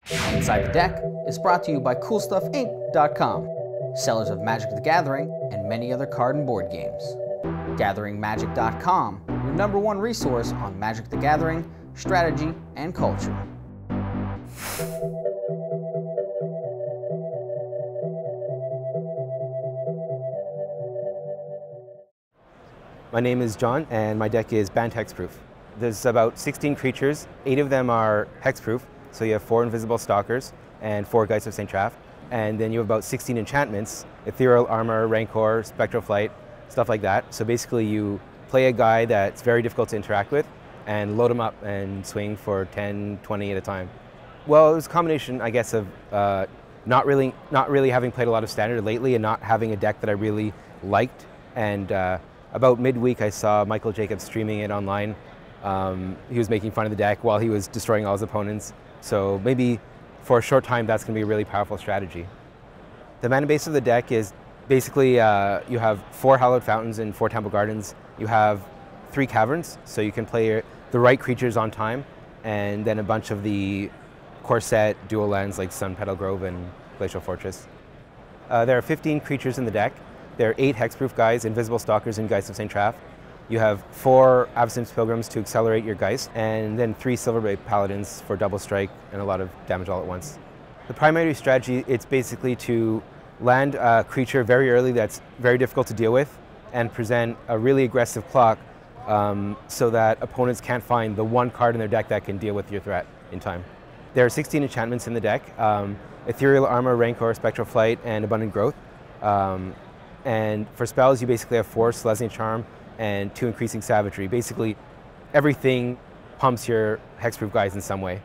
Inside the Deck is brought to you by CoolStuffInc.com, sellers of Magic the Gathering and many other card and board games. GatheringMagic.com, your #1 resource on Magic the Gathering, strategy, and culture. My name is John, and my deck is Bant Hexproof. There's about 16 creatures. 8 of them are hexproof, so you have 4 Invisible Stalkers and 4 Geist of St. Traft. And then you have about 16 enchantments, Ethereal Armor, Rancor, Spectral Flight, stuff like that. So basically you play a guy that's very difficult to interact with and load him up and swing for 10, 20 at a time. Well, it was a combination, I guess, of not really having played a lot of Standard lately and not having a deck that I really liked. And about midweek, I saw Michael Jacobs streaming it online. He was making fun of the deck while he was destroying all his opponents. So maybe for a short time, that's going to be a really powerful strategy. The mana base of the deck is basically you have 4 Hallowed Fountains and 4 Temple Gardens. You have 3 Caverns, so you can play the right creatures on time, and then a bunch of the core set dual lands like Sunpetal Grove and Glacial Fortress. There are 15 creatures in the deck. There are 8 hexproof guys, Invisible Stalkers, and Geist of St. Traft. You have 4 Avacyn Pilgrims to accelerate your Geist, and then 3 Silverblade Paladins for double strike and a lot of damage all at once. The primary strategy, it's basically to land a creature very early that's very difficult to deal with and present a really aggressive clock so that opponents can't find the one card in their deck that can deal with your threat in time. There are 16 enchantments in the deck, Ethereal Armor, Rancor, Spectral Flight, and Abundant Growth. And for spells, you basically have 4 Selesnya Charm and 2 Increasing Savagery. Basically, everything pumps your hexproof guys in some way.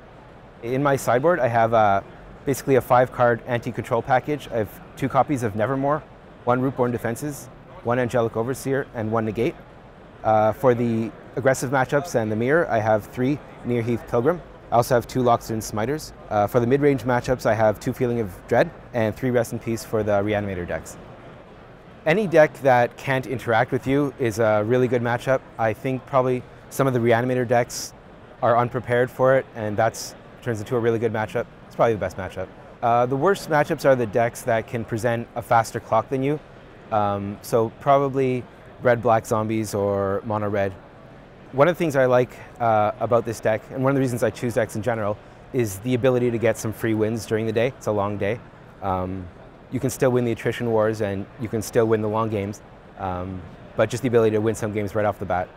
In my sideboard, I have basically a 5-card anti-control package. I have 2 copies of Nevermore, 1 Rootborn Defenses, 1 Angelic Overseer, and 1 Negate. For the aggressive matchups and the mirror, I have 3 Nearheath Pilgrim. I also have 2 Loxodon Smiters. For the mid-range matchups, I have 2 Feeling of Dread and 3 Rest in Peace for the Reanimator decks. Any deck that can't interact with you is a really good matchup. I think probably some of the Reanimator decks are unprepared for it, and that turns into a really good matchup. It's probably the best matchup. The worst matchups are the decks that can present a faster clock than you. So probably red-black zombies or mono-red. One of the things I like about this deck, and one of the reasons I choose decks in general, is the ability to get some free wins during the day. It's a long day. You can still win the attrition wars and you can still win the long games, but just the ability to win some games right off the bat.